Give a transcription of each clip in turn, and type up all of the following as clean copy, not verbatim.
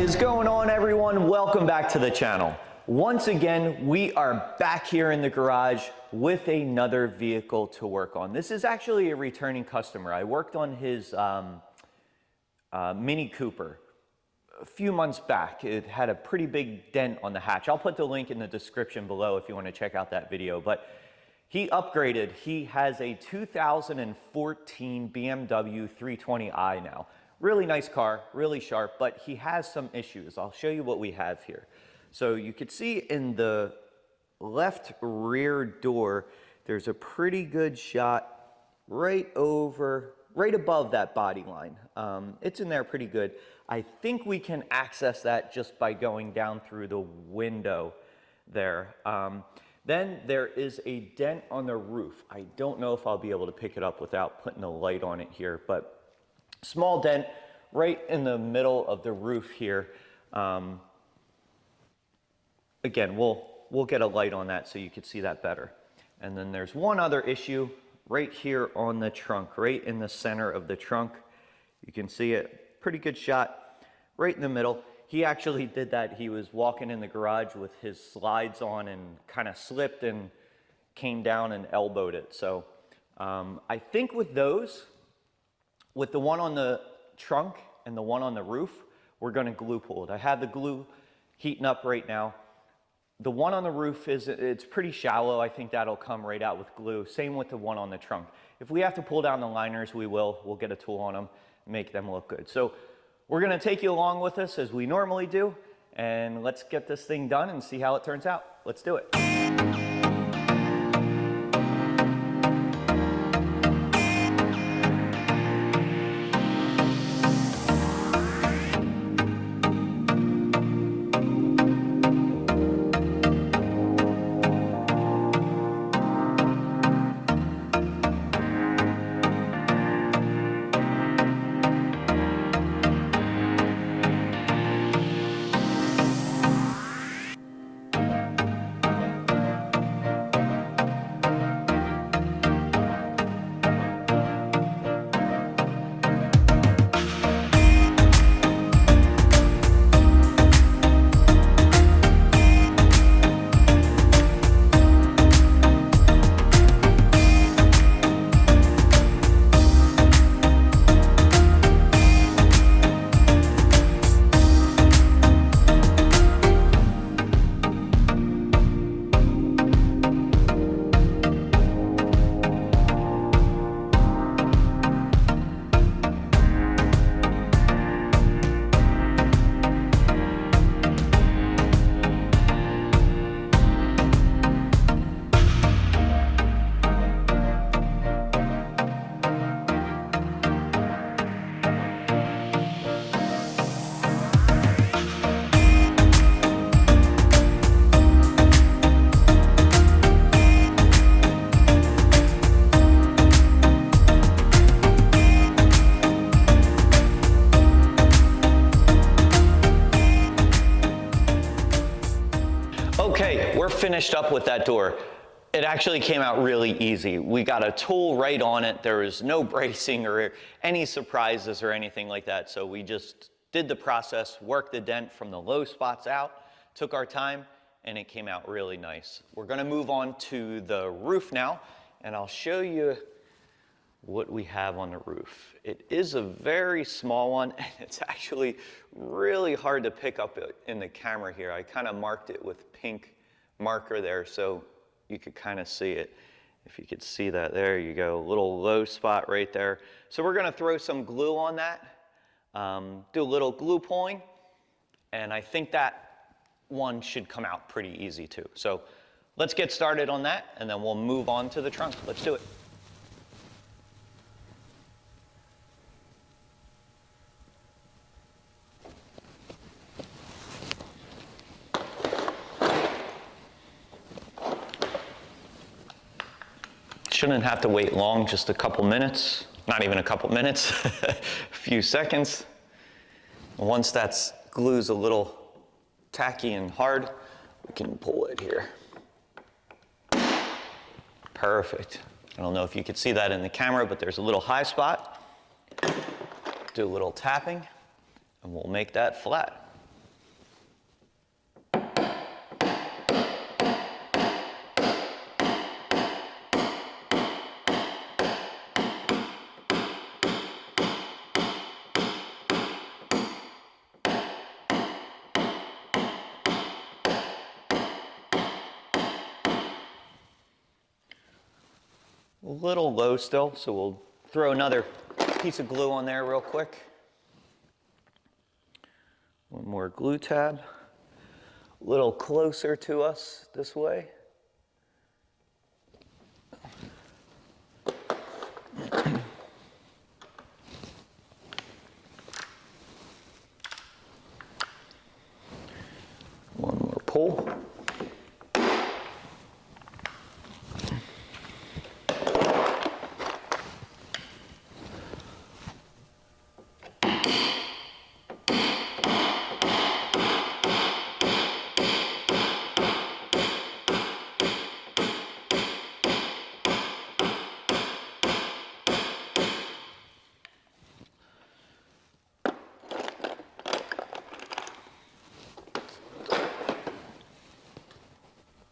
is going on, everyone? Welcome back to the channel. Once again, we are back here in the garage with another vehicle to work on. This is actually a returning customer. I worked on his Mini Cooper a few months back. It had a pretty big dent on the hatch. I'll put the link in the description below if you want to check out that video. But he upgraded. He has a 2014 BMW 320i now. Really nice car, really sharp, but he has some issues. I'll show you what we have here. So you could see in the left rear door, there's a pretty good shot right above that body line. It's in there pretty good. I think we can access that just by going down through the window there. Then there is a dent on the roof. I don't know if I'll be able to pick it up without putting a light on it here, but small dent right in the middle of the roof here. Again, we'll get a light on that so you can see that better. And then there's one other issue right here on the trunk, right in the center of the trunk. You can see it, pretty good shot right in the middle. He actually did that. He was walking in the garage with his slides on and kind of slipped and came down and elbowed it. So I think with those, with the one on the trunk and the one on the roof, we're going to glue pull it. I have the glue heating up right now. The one on the roof it's pretty shallow. I think that'll come right out with glue. Same with the one on the trunk. If we have to pull down the liners, we will. We'll get a tool on them, make them look good. So we're going to take you along with us as we normally do, and let's get this thing done and see how it turns out. Let's do it. Okay, we're finished up with that door. It actually came out really easy. We got a tool right on it. There was no bracing or any surprises or anything like that. So we just did the process, worked the dent from the low spots out, took our time, and it came out really nice. We're gonna move on to the roof now, and I'll show you what we have on the roof. It is a very small one, and it's actually really hard to pick up in the camera here. I kind of marked it with pink marker there so you could kind of see it. If you could see that, there you go, a little low spot right there. So we're gonna throw some glue on that, do a little glue pulling, and I think that one should come out pretty easy too. So let's get started on that, and then we'll move on to the trunk. Let's do it. Shouldn't have to wait long, just a couple minutes, not even a couple minutes, a few seconds. Once that glue's a little tacky and hard, we can pull it here. Perfect. I don't know if you could see that in the camera, but there's a little high spot. Do a little tapping, and we'll make that flat. a little low still, so we'll throw another piece of glue on there real quick. One more glue tab, a little closer to us this way. One more pull.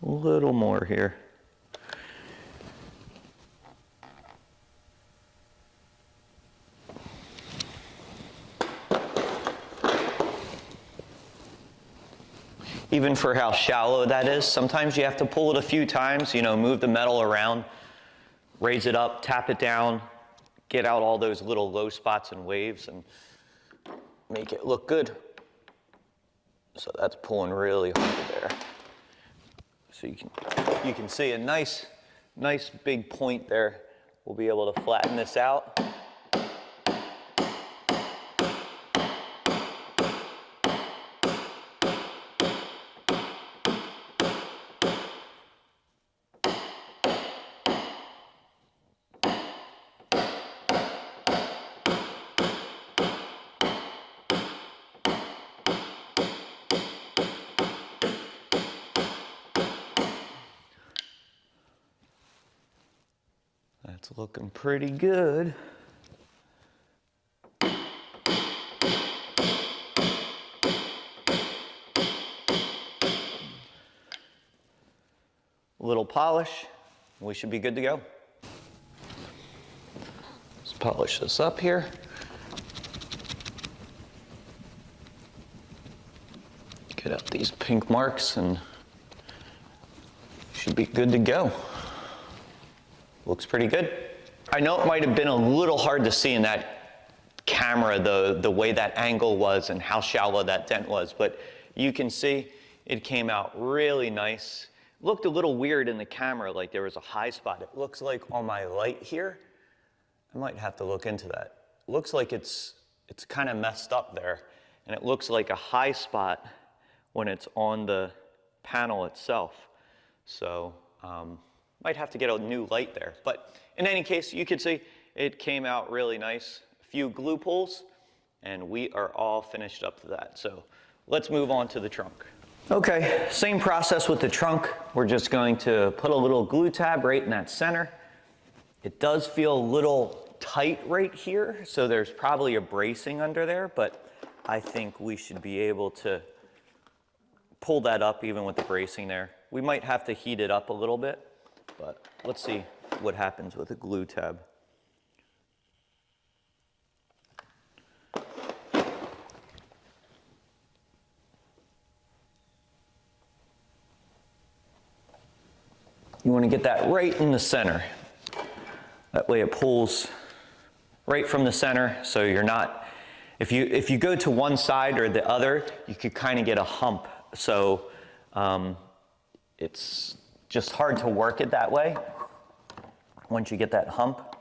A little more here. Even for how shallow that is, sometimes you have to pull it a few times, you know, move the metal around, raise it up, tap it down, get out all those little low spots and waves and make it look good. So that's pulling really hard there. So you can see a nice big point there. We'll be able to flatten this out. That's looking pretty good. A little polish, we should be good to go. Let's polish this up here. Get out these pink marks and should be good to go. Looks pretty good. I know it might have been a little hard to see in that camera, the way that angle was and how shallow that dent was, but you can see it came out really nice. Looked a little weird in the camera, like there was a high spot. It looks like on my light here, I might have to look into that. It looks like it's kind of messed up there, and it looks like a high spot when it's on the panel itself. So, might have to get a new light there. But in any case, you can see it came out really nice. A few glue pulls, and we are all finished up to that. So let's move on to the trunk. Okay, same process with the trunk. We're just going to put a little glue tab right in that center. It does feel a little tight right here, so there's probably a bracing under there, but I think we should be able to pull that up even with the bracing there. We might have to heat it up a little bit, but let's see what happens with a glue tab. You want to get that right in the center. That way it pulls right from the center, so you're not, if you go to one side or the other, you could kind of get a hump. So it's just hard to work it that way once you get that hump.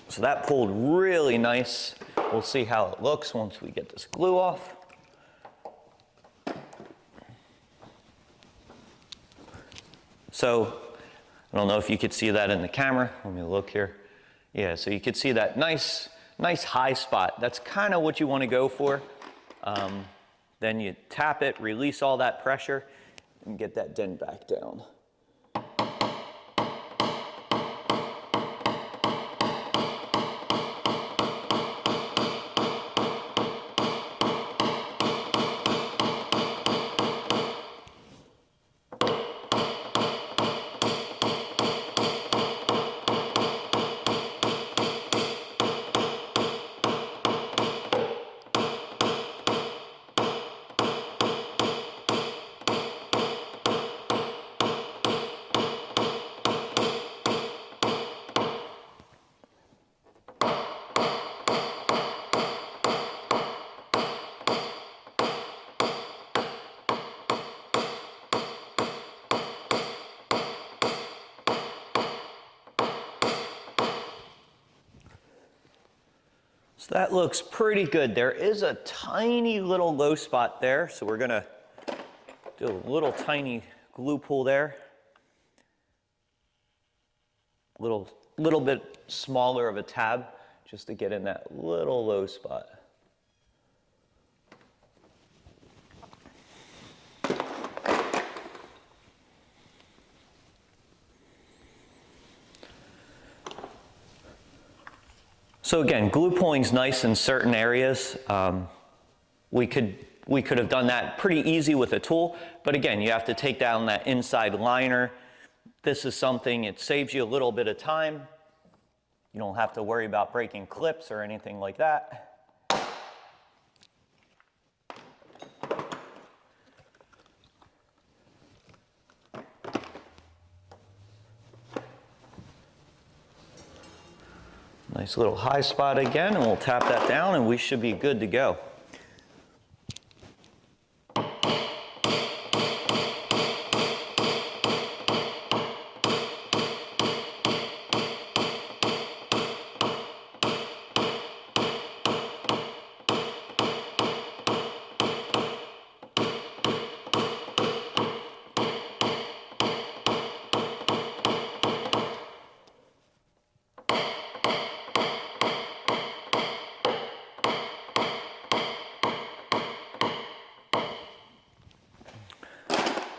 So that pulled really nice. We'll see how it looks once we get this glue off. So I don't know if you could see that in the camera. Let me look here. Yeah, so you could see that nice high spot. That's kind of what you want to go for. Then you tap it, release all that pressure, and get that dent back down. So that looks pretty good. There is a tiny little low spot there, so we're gonna do a little tiny glue pull there. Little bit smaller of a tab just to get in that little low spot. So again, glue pulling's nice in certain areas. We could have done that pretty easy with a tool, but again, you have to take down that inside liner. This is something, it saves you a little bit of time. You don't have to worry about breaking clips or anything like that. Nice little high spot again, and we'll tap that down and we should be good to go.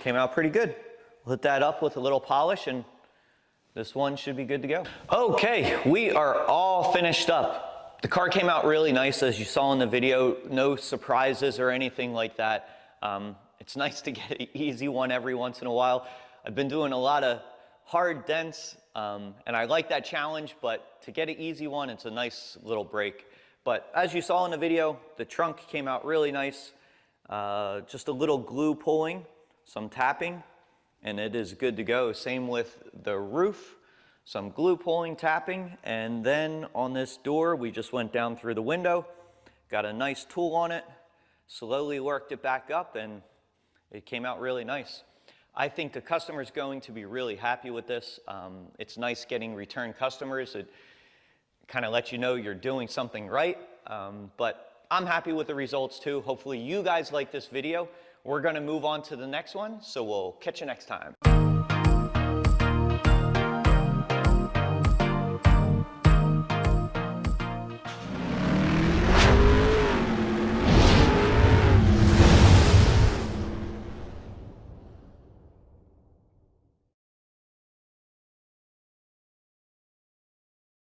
Came out pretty good. We'll hit that up with a little polish and this one should be good to go. Okay, we are all finished up. The car came out really nice, as you saw in the video. No surprises or anything like that. It's nice to get an easy one every once in a while. I've been doing a lot of hard dents and I like that challenge, but to get an easy one, it's a nice little break. But as you saw in the video, the trunk came out really nice. Just a little glue pulling, some tapping, and it is good to go. Same with the roof, some glue pulling, tapping, and then on this door, we just went down through the window, got a nice tool on it, slowly worked it back up, and it came out really nice. I think the customer's going to be really happy with this. It's nice getting return customers. It kind of lets you know you're doing something right, but I'm happy with the results too. Hopefully you guys like this video. We're going to move on to the next one, so we'll catch you next time.